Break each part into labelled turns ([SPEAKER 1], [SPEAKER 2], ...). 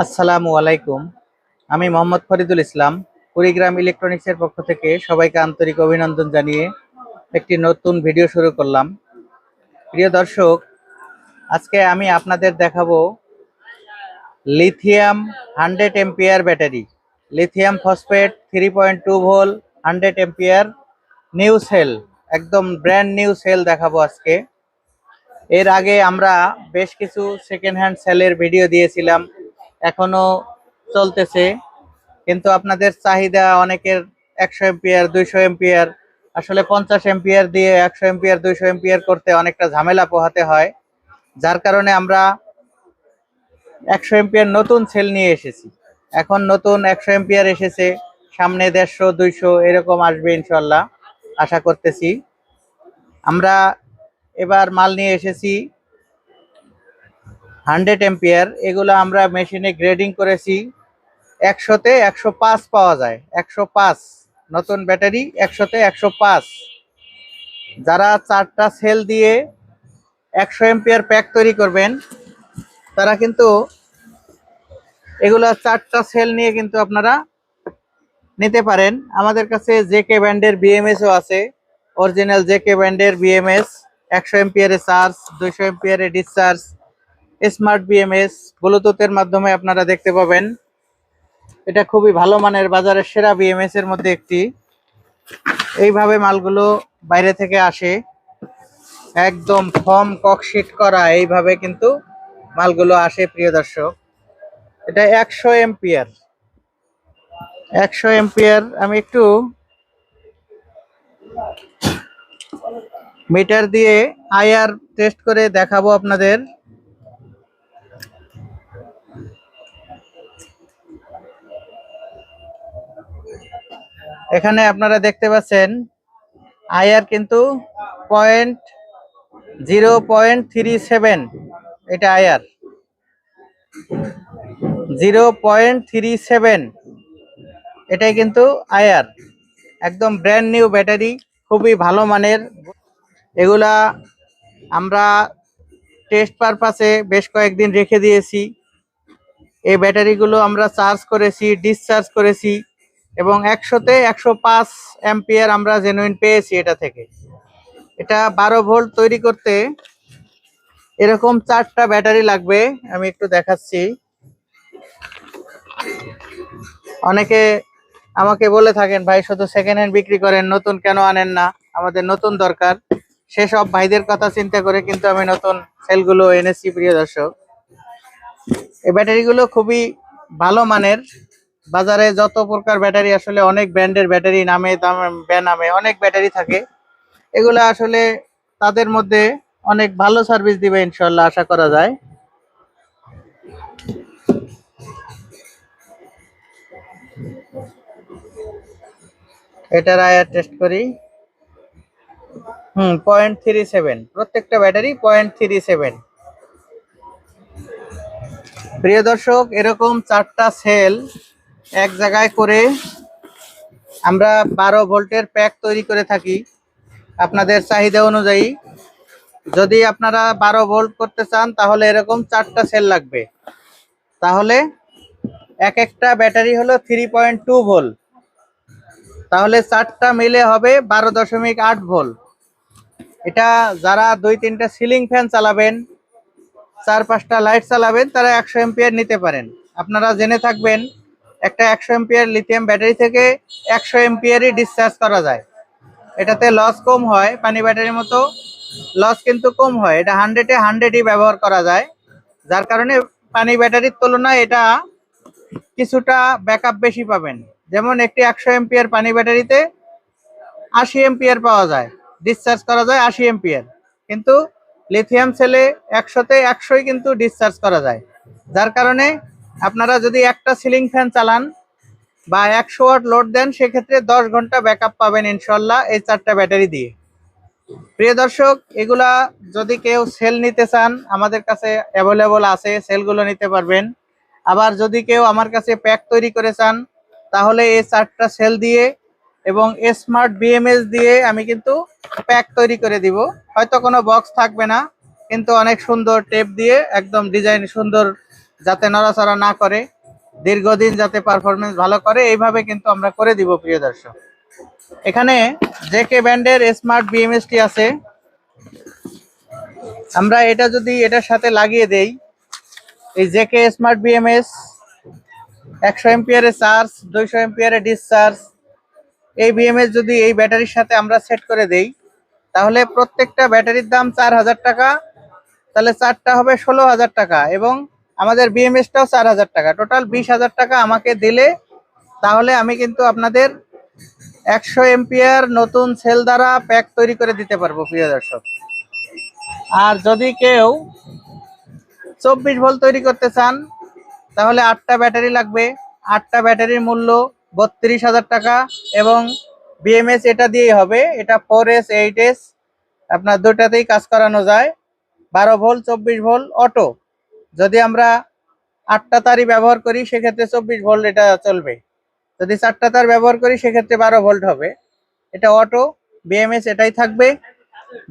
[SPEAKER 1] আসসালামু আলাইকুম। আমি মোহাম্মদ ফরিদুল ইসলাম। কুড়িগ্রাম ইলেকট্রনিক্সের পক্ষ থেকে সবাইকে আন্তরিক অভিনন্দন জানিয়ে একটি নতুন ভিডিও শুরু করলাম। প্রিয় দর্শক, আজকে আমি আপনাদের দেখাবো lithium 100 ampere battery, lithium phosphate 3.2 volt 100 ampere new cell, একদম ব্র্যান্ড নিউ সেল দেখাবো আজকে। এর আগে আমরা বেশ কিছু সেকেন্ড হ্যান্ড সেলের ভিডিও দিয়েছিলাম, এখনো চলতেছে, কিন্তু আপনাদের চাহিদা অনেকের 100 এম্পিয়ার 200 এম্পিয়ার, আসলে 50 এম্পিয়ার দিয়ে 100 এম্পিয়ার 200 এম্পিয়ার করতে অনেকটা ঝামেলা পোহাতে হয়। যার কারণে আমরা 100 এম্পিয়ার নতুন সেল নিয়ে এসেছি। এখন নতুন 100 এম্পিয়ার এসেছে, সামনে 150 200 এরকম আসবে ইনশাল্লাহ, আশা করতেছি। আমরা এবার মাল নিয়ে এসেছি 100 এম্পিয়ার। এগুলো আমরা মেশিনে গ্রেডিং করেছি, 100-তে 105 পাওয়া যায়, 105 নতুন ব্যাটারি, 100-তে 105। যারা 4টা সেল দিয়ে 100 এম্পিয়ার প্যাক তৈরি করবেন, তারা কিন্তু এগুলা 4টা সেল নিয়ে কিন্তু আপনারা নিতে পারেন। আমাদের কাছে জেকে ব্র্যান্ডের বিএমএসও আছে, অরিজিনাল জেকে ব্র্যান্ডের বিএমএস, 100 এম্পিয়ারে চার্জ, 200 এম্পিয়ারে ডিসচার্জ, স্মার্ট বিএমএস, ব্লুটুথের মাধ্যমে আপনারা দেখতে পাবেন। এটা খুবই ভালো মানের, বাজারের সেরা বিএমএস এর মধ্যে একটি। এইভাবে মালগুলো বাইরে থেকে আসে, একদম ফর্ম ককশিট করা, এইভাবে কিন্তু মালগুলো আসে। প্রিয় দর্শক, এটা 100 এম্পিয়ার, 100 এম্পিয়ার। আমি একটু মিটার দিয়ে আইআর টেস্ট করে দেখাবো আপনাদের। এখানে আপনারা দেখতে পাচ্ছেন আইআর কিন্তু 0.37, এটা আইআর 0.37, এটাই কিন্তু আইআর। একদম ব্র্যান্ড নিউ ব্যাটারি, খুবই ভালো মানের। এগুলা আমরা টেস্ট পারপাসে বেশ কয়েকদিন রেখে দিয়েছি। এই ব্যাটারিগুলো আমরা চার্জ করেছি, ডিসচার্জ করেছি, এবং 100-তে 105 এম্পিয়ার আমরা জেনুইন পেয়েছি এটা থেকে। এটা 12 ভোল্ট তৈরি করতে এরকম 4টা ব্যাটারি লাগবে। আমি একটু দেখাচ্ছি। অনেকে আমাকে বলে থাকেন, ভাই শুধু সেকেন্ড হ্যান্ড বিক্রি করেন, নতুন কেন আনেন না? আমাদের নতুন দরকার, সেসব ভাইদের কথা চিন্তা করে কিন্তু আমি নতুন সেলগুলো এনেছি। প্রিয় দর্শক, এই ব্যাটারিগুলো খুবই ভালো মানের। বাজারে যত প্রকার ব্যাটারি, আসলে অনেক ব্র্যান্ডের ব্যাটারি, নামে দামে বেনামে অনেক ব্যাটারি থাকে। এগুলো আসলে তাদের মধ্যে অনেক ভালো সার্ভিস দিবে ইনশাল্লাহ, আশা করা যায়। এটার আয়ার টেস্ট করি। 0.37, প্রত্যেকটা ব্যাটারি 0.37। প্রিয় দর্শক, এরকম 4টা সেল এক জায়গায় করে আমরা 12 ভোল্টের প্যাক তৈরি করে থাকি আপনাদের চাহিদা অনুযায়ী। যদি আপনারা 12 ভোল্ট করতে চান, তাহলে এরকম 4টা সেল লাগবে। তাহলে এক একটা ব্যাটারি হলো 3.2 ভোল্ট, তাহলে 4টা মিলে হবে 12.8 ভোল্ট। এটা যারা 2-3টা সিলিং ফ্যান চালাবেন, 4-5টা লাইট চালাবেন, তারা 100 এম্পিয়ার নিতে পারেন। আপনারা জেনে থাকবেন, একটা 100 এম্পিয়ার লিথিয়াম ব্যাটারি থেকে 100 এম্পিয়ারই ডিসচার্জ করা যায়। এটাতে লস কম হয়, পানি ব্যাটারির মতো লস কিন্তু কম হয়। এটা 100-এ 100ই ব্যবহার করা যায়, যার কারণে পানি ব্যাটারির তুলনায় এটা কিছুটা ব্যাকআপ বেশি পাবেন। যেমন একটি 100 এম্পিয়ার পানি ব্যাটারিতে 80 এম্পিয়ার পাওয়া যায়, ডিসচার্জ করা যায় 80 এম্পিয়ার, কিন্তু লিথিয়াম সেলে 100-তে 100ই কিন্তু ডিসচার্জ করা যায়। যার কারণে আপনারা যদি একটা সিলিং ফ্যান চালান বা 100 ওয়াট লোড দেন, সেক্ষেত্রে 10 ঘন্টা ব্যাকআপ পাবেন ইনশাল্লাহ এই 4টা ব্যাটারি দিয়ে। প্রিয় দর্শক, এগুলা যদি কেউ সেল নিতে চান, আমাদের কাছে অ্যাভেলেবল আছে, সেলগুলো নিতে পারবেন। আবার যদি কেউ আমার কাছে প্যাক তৈরি করে চান, তাহলে এই 4টা সেল দিয়ে এবং স্মার্ট বিএমএস দিয়ে আমি কিন্তু প্যাক তৈরি করে দিব। হয়তো কোনো বক্স থাকবে না, কিন্তু অনেক সুন্দর টেপ দিয়ে একদম ডিজাইন সুন্দর যাতে নড়াচড়া না করে, দীর্ঘদিন যাতে পারফরমেন্স ভালো করে, এইভাবে কিন্তু আমরা করে দিব প্রিয় দর্শক। এখানে জেকে ব্র্যান্ডের স্মার্ট বিএমএসটি আছে। আমরা এটা যদি এটার সাথে লাগিয়ে দেই, এই জেকে স্মার্ট বিএমএস 100 এম্পিয়ারের চার্জ, 200 এম্পিয়ারের ডিসচার্জ, এই বিএমএস যদি এই ব্যাটারির সাথে আমরা সেট করে দেই, তাহলে প্রত্যেকটা ব্যাটারির দাম 4000 টাকা। তাহলে 4টা হবে 16000 টাকা এবং আমাদের বিএমএসটাও 4000 টাকা, টোটাল 20000 টাকা আমাকে দিলে তাহলে আমি কিন্তু আপনাদের 100 এম্পিয়ার নতুন সেল দ্বারা প্যাক তৈরি করে দিতে পারবো প্রিয় দর্শক। আর যদি কেউ 24 ভোল্ট তৈরি করতে চান, তাহলে 8টা ব্যাটারি লাগবে। 8টা ব্যাটারির মূল্য 32000 টাকা এবং বিএমএস এটা দিয়েই হবে। এটা 4S 8S আপনার দুটাতেই কাজ করানো যায়। 12 ভোল্ট 24 ভোল্ট অটো। যদি আমরা 8টা তারই ব্যবহার করি সেক্ষেত্রে 24 ভোল্ট এটা চলবে। যদি 4টা তার ব্যবহার করি সেক্ষেত্রে 12 ভোল্ট হবে। এটা অটো বিএমএস এটাই থাকবে।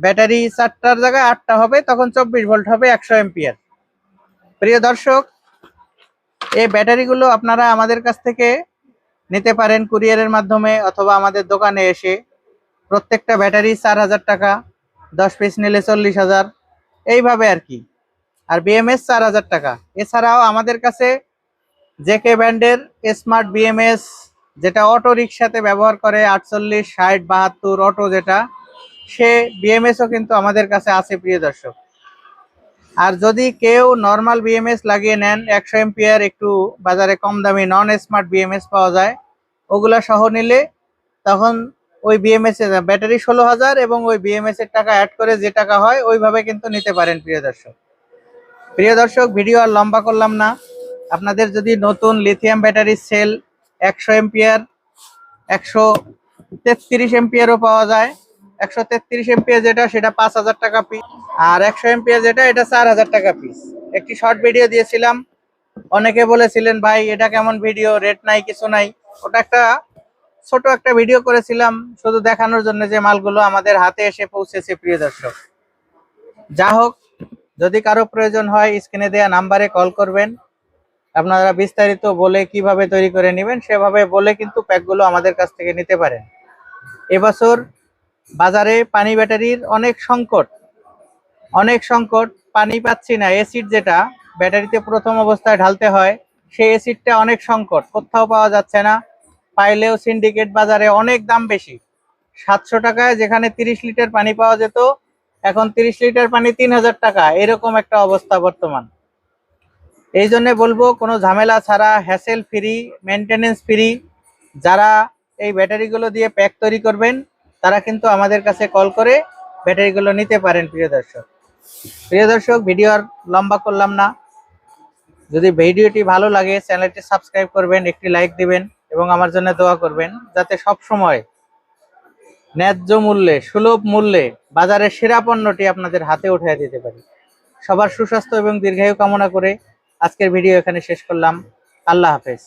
[SPEAKER 1] ব্যাটারি 4টার জায়গায় 8টা হবে, তখন 24 ভোল্ট হবে, 100 এম্পিয়ার। প্রিয় দর্শক, এই ব্যাটারিগুলো আপনারা আমাদের কাছ থেকে নিতে পারেন কুরিয়ারের মাধ্যমে অথবা আমাদের দোকানে এসে। প্রত্যেকটা ব্যাটারি 4000 টাকা, 10 পিস নিলে 40000, এইভাবে আর কি। আর বিএমএস 4000 টাকা। এছাড়াও আমাদের কাছে জেকে ব্র্যান্ডের স্মার্ট বিএমএস, যেটা অটো রিক্সাতে ব্যবহার করে, 48, 60, 72 অটো যেটা, সে বিএমএসও কিন্তু আমাদের কাছে আছে প্রিয় দর্শক। আর যদি কেউ নর্মাল বিএমএস লাগিয়ে নেন, 100 এম্পিয়ার একটু বাজারে কম দামি নন স্মার্ট বিএমএস পাওয়া যায়, ওগুলা সহ নিলে তখন ওই বিএমএস এর ব্যাটারি 16000 এবং ওই বিএমএস এর টাকা অ্যাড করে যে টাকা হয় ওইভাবে কিন্তু নিতে পারেন প্রিয় দর্শক। প্রিয় দর্শক, ভিডিও আর লম্বা করলাম না। আপনাদের যদি নতুন লিথিয়াম ব্যাটারি সেল 100 এম্পিয়ার, 133 এম্পিয়ারও পাওয়া যায়। 133 এম্পিয়ার যেটা, সেটা 5000 টাকা পিস। আর 100 এম্পিয়ার যেটা, এটা 4000 টাকা পিস। একটি শর্ট ভিডিও দিয়েছিলাম, অনেকে বলেছিলেন ভাই এটা কেমন ভিডিও, রেট নাই কিছু নাই। ওটা একটা ছোট একটা ভিডিও করেছিলাম শুধু দেখানোর জন্য যে মালগুলো আমাদের হাতে এসে পৌঁছেছে প্রিয় দর্শক। যা হোক, যদি কারো প্রয়োজন হয় স্ক্রিনে দেওয়া নাম্বারে কল করবেন। আপনারা বিস্তারিত বলে কিভাবে তৈরি করে নেবেন সেভাবে বলে কিন্তু প্যাকগুলো আমাদের কাছ থেকে নিতে পারেন। এবছর বাজারে পানি ব্যাটারির অনেক সংকট, পানি পাচ্ছি না। অ্যাসিড যেটা ব্যাটারিতে প্রথম অবস্থায় ঢালতে হয়, সেই অ্যাসিডটা অনেক সংকট, কোথাও পাওয়া যাচ্ছে না। পাইলেও সিন্ডিকেট বাজারে অনেক দাম বেশি। 700 টাকায় যেখানে 30 লিটার পানি পাওয়া যেত, এখন 30 লিটার পানি 3000 টাকা, এরকম একটা অবস্থা বর্তমান। এই জন্য বলবো, কোনো ঝামেলা ছাড়া, হ্যাসেল ফ্রি, মেনটেনেন্স ফ্রি যারা এই ব্যাটারিগুলো দিয়ে প্যাক তৈরি করবেন, তারা কিন্তু আমাদের কাছে কল করে ব্যাটারিগুলো নিতে পারেন প্রিয় দর্শক। ভিডিও আর লম্বা করলাম না। যদি ভিডিওটি ভালো লাগে চ্যানেলটি সাবস্ক্রাইব করবেন, একটি লাইক দিবেন এবং আমার জন্য দোয়া করবেন, যাতে সব সময় ন্যায্য মূল্যে, সুলভ মূল্যে বাজারের সেরা পণ্যটি আপনাদের হাতে উঠিয়ে দিতে পারি। সবার সুস্বাস্থ্য এবং দীর্ঘায়ু কামনা করে আজকের ভিডিও এখানে শেষ করলাম। আল্লাহ হাফেজ।